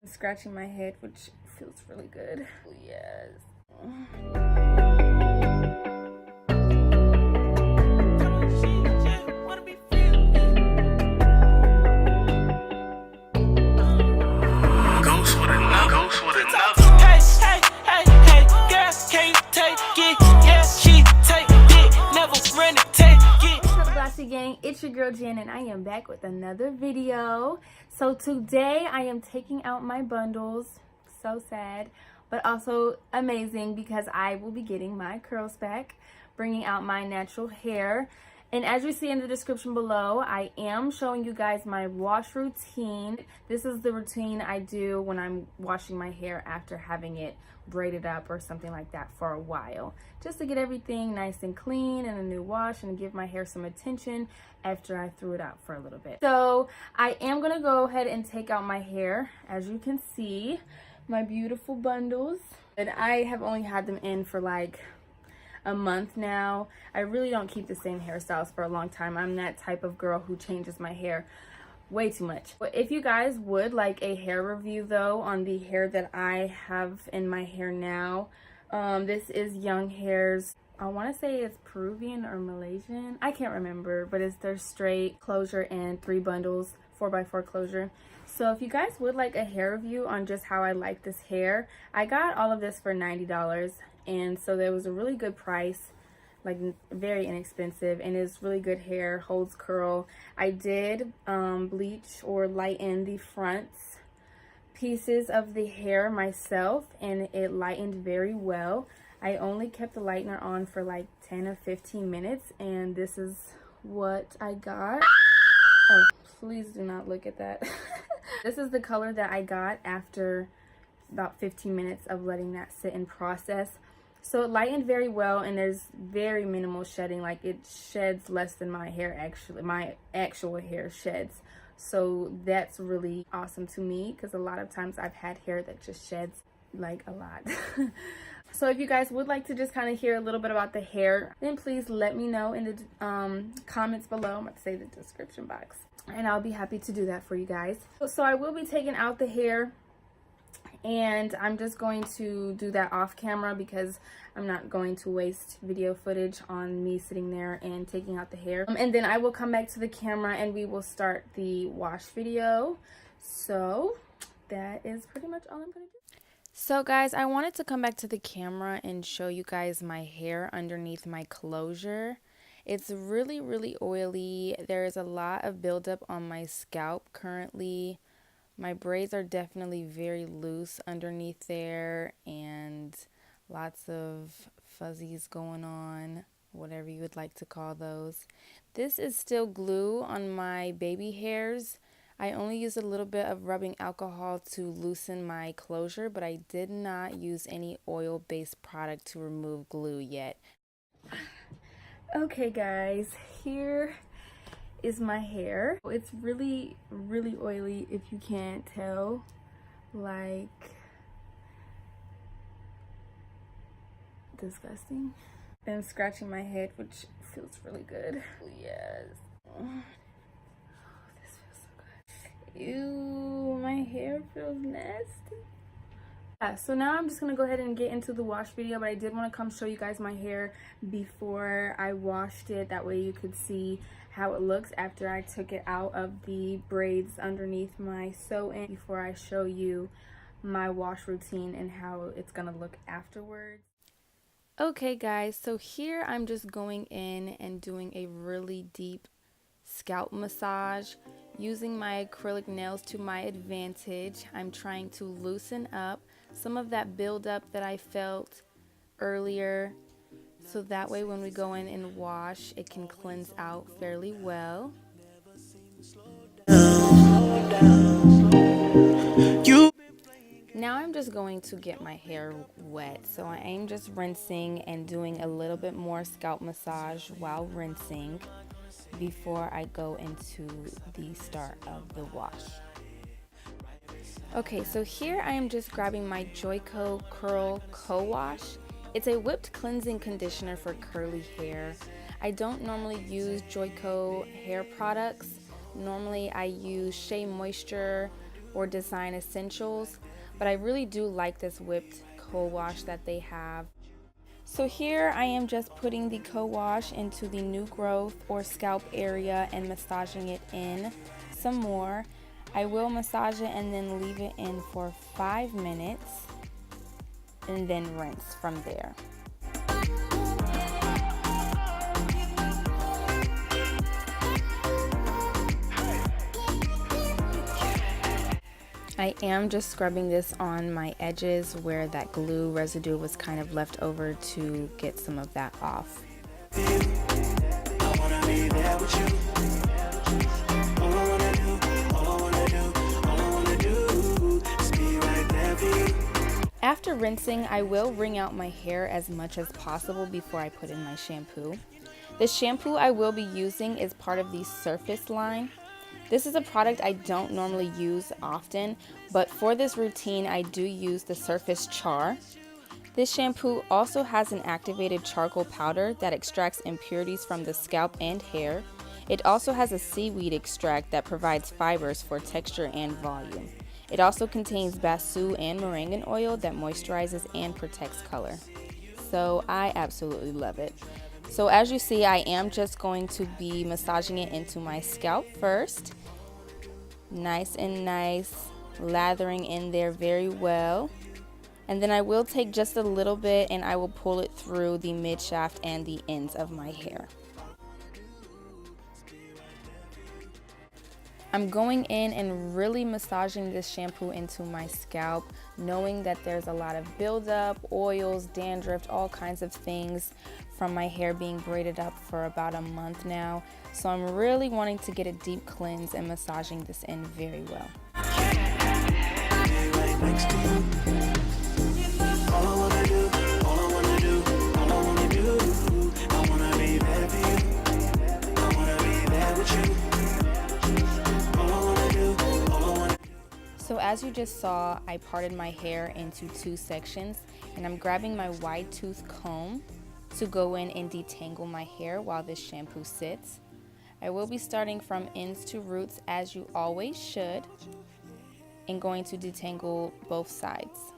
Scratching my head, which feels really good. Yes. Glossy Gang, it's your girl Jen and I am back with another video. So today I am taking out my bundles. So sad, but also amazing because I will be getting my curls back, bringing out my natural hair. And as you see in the description below, I am showing you guys my wash routine. This is the routine I do when I'm washing my hair after having it braided up or something like that for a while, just to get everything nice and clean and a new wash and give my hair some attention after I threw it out for a little bit. So I am gonna go ahead and take out my hair. As you can see, my beautiful bundles, and I have only had them in for like a month now. I really don't keep the same hairstyles for a long time. I'm that type of girl who changes my hair way too much. But if you guys would like a hair review though on the hair that I have in my hair now, this is Young Hair's, I want to say it's Peruvian or Malaysian, I can't remember, but it's their straight closure and 3 bundles 4x4 closure. So if you guys would like a hair review on just how I like this hair, I got all of this for $90, and so there was a really good price, like very inexpensive, and it's really good hair, holds curl. I did bleach or lighten the front pieces of the hair myself, and it lightened very well. I only kept the lightener on for like 10 or 15 minutes, and this is what I got. Oh, please do not look at that. This is the color that I got after about 15 minutes of letting that sit and process. So it lightened very well, and there's very minimal shedding. Like it sheds less than my hair actually, my actual hair sheds. So that's really awesome to me because a lot of times I've had hair that just sheds like a lot. So if you guys would like to just kind of hear a little bit about the hair, then please let me know in the comments below. I'm about to say the description box, and I'll be happy to do that for you guys. So I will be taking out the hair, and I'm just going to do that off camera because I'm not going to waste video footage on me sitting there and taking out the hair. And then I will come back to the camera and we will start the wash video. So that is pretty much all I'm gonna do. So guys, I wanted to come back to the camera and show you guys my hair underneath my closure. It's really, really oily. There is a lot of buildup on my scalp currently. My braids are definitely very loose underneath there, and lots of fuzzies going on, whatever you would like to call those. This is still glue on my baby hairs. I only used a little bit of rubbing alcohol to loosen my closure, but I did not use any oil-based product to remove glue yet. Okay guys, here is my hair. It's really, really oily if you can't tell. Like, disgusting. I'm scratching my head, which feels really good. Yes. This feels so good. Ew, my hair feels nasty. So now I'm just gonna go ahead and get into the wash video, but I did want to come show you guys my hair before I washed it. That way you could see how it looks after I took it out of the braids underneath my sew-in, before I show you my wash routine and how it's gonna look afterwards. Okay guys, so here I'm just going in and doing a really deep scalp massage using my acrylic nails to my advantage. I'm trying to loosen up some of that buildup that I felt earlier, so that way when we go in and wash, it can cleanse out fairly well. Now I'm just going to get my hair wet, so I am just rinsing and doing a little bit more scalp massage while rinsing before I go into the start of the wash. Okay, so here I am just grabbing my Joico Curl Co+Wash. It's a whipped cleansing conditioner for curly hair. I don't normally use Joico hair products. Normally I use Shea Moisture or design essentials, but I really do like this whipped Co+Wash that they have. So here I am just putting the Co+Wash into the new growth or scalp area and massaging it in some more. I will massage it and then leave it in for 5 minutes and then rinse from there. I am just scrubbing this on my edges where that glue residue was kind of left over to get some of that off. After rinsing, I will wring out my hair as much as possible before I put in my shampoo. The shampoo I will be using is part of the Surface line. This is a product I don't normally use often, but for this routine I do use the Surface Char. This shampoo also has an activated charcoal powder that extracts impurities from the scalp and hair. It also has a seaweed extract that provides fibers for texture and volume. It also contains basu and moringa oil that moisturizes and protects color. So I absolutely love it. So as you see, I am just going to be massaging it into my scalp first. Nice and nice, lathering in there very well. And then I will take just a little bit and I will pull it through the mid shaft and the ends of my hair. I'm going in and really massaging this shampoo into my scalp, knowing that there's a lot of buildup, oils, dandruff, all kinds of things from my hair being braided up for about a month now. So I'm really wanting to get a deep cleanse and massaging this in very well. So as you just saw, I parted my hair into 2 sections, and I'm grabbing my wide tooth comb to go in and detangle my hair while this shampoo sits. I will be starting from ends to roots as you always should, and going to detangle both sides.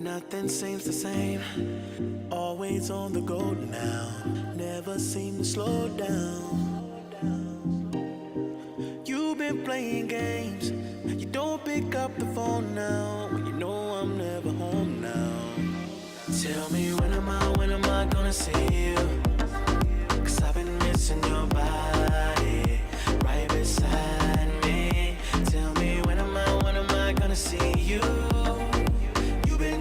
Nothing seems the same, always on the go now, never seem to slow down. You've been playing games, you don't pick up the phone now, when you know I'm never home now. Tell me when am I gonna see you, 'cause I've been missing your body, right beside me. Tell me when am I gonna see you.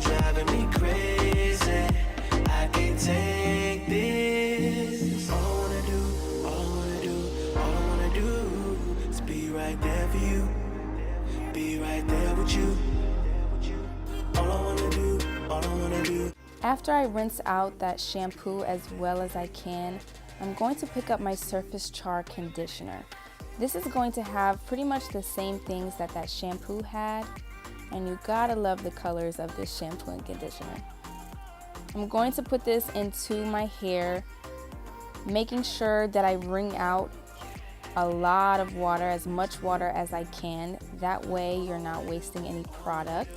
Driving me crazy, I can't take this. All I wanna do is be right there for you, be right there with you. All I wanna do. After I rinse out that shampoo as well as I can, I'm going to pick up my Surface Char conditioner. This is going to have pretty much the same things that shampoo had. And you gotta love the colors of this shampoo and conditioner. I'm going to put this into my hair, making sure that I wring out a lot of water, as much water as I can. That way you're not wasting any product.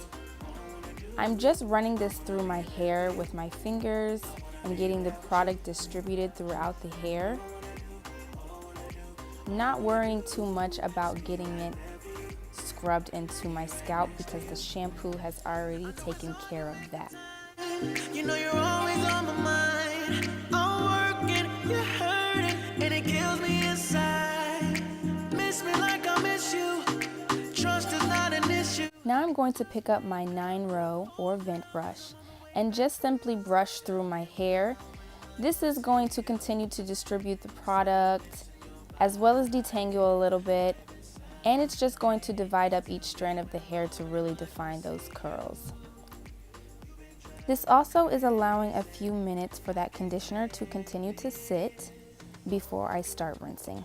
I'm just running this through my hair with my fingers and getting the product distributed throughout the hair. Not worrying too much about getting it scrubbed into my scalp because the shampoo has already taken care of that. You know you're always on my mind. I'm working, you're hurting, and it kills me inside. Miss me like I miss you. Trust is not an issue. Now I'm going to pick up my 9-row or vent brush and just simply brush through my hair. This is going to continue to distribute the product as well as detangle a little bit. And it's just going to divide up each strand of the hair to really define those curls. This also is allowing a few minutes for that conditioner to continue to sit before I start rinsing.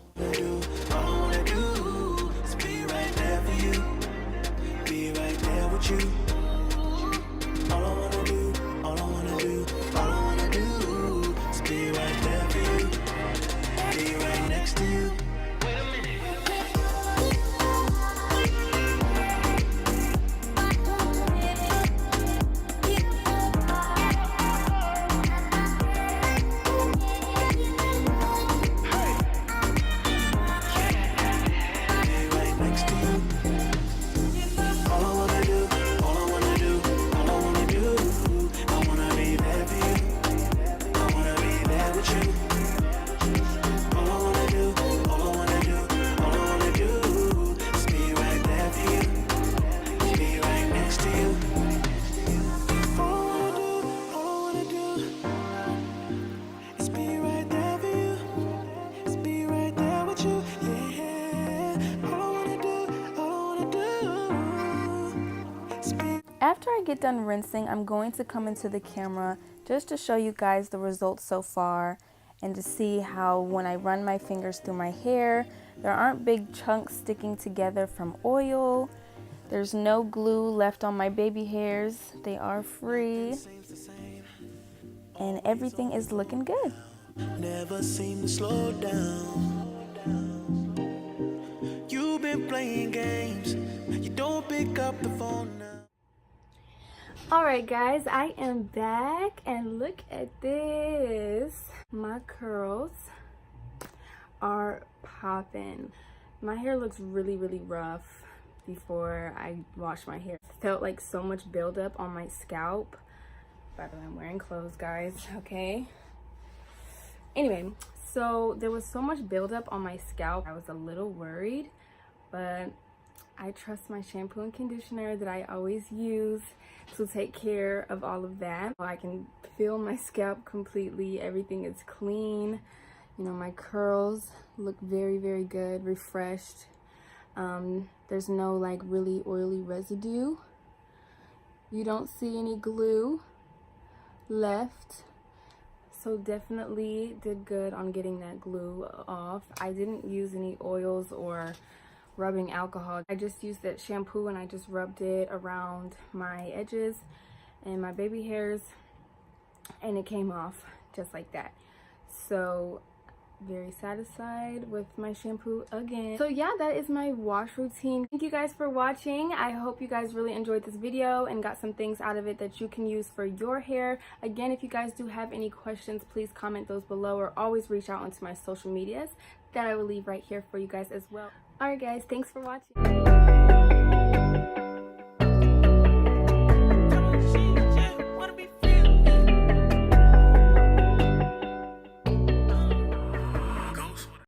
After I get done rinsing, I'm going to come into the camera just to show you guys the results so far and to see how when I run my fingers through my hair, there aren't big chunks sticking together from oil. There's no glue left on my baby hairs. They are free. And everything is looking good. Never seem to slow down. You've been playing games. You don't pick up the phone now. Alright guys, I am back and look at this. My curls are popping. My hair looks really rough before I wash my hair. Felt like so much buildup on my scalp. By the way, I'm wearing clothes, guys, okay? Anyway, so there was so much buildup on my scalp. I was a little worried, but I trust my shampoo and conditioner that I always use to take care of all of that. I can feel my scalp completely. Everything is clean. You know, my curls look very good, refreshed. There's no like really oily residue. You don't see any glue left. So definitely did good on getting that glue off. I didn't use any oils or rubbing alcohol. I just used that shampoo and I just rubbed it around my edges and my baby hairs and it came off just like that. So very satisfied with my shampoo again. So yeah, that is my wash routine. Thank you guys for watching. I hope you guys really enjoyed this video and got some things out of it that you can use for your hair. Again, if you guys do have any questions, please comment those below or always reach out onto my social medias that I will leave right here for you guys as well. Alright guys, thanks for watching.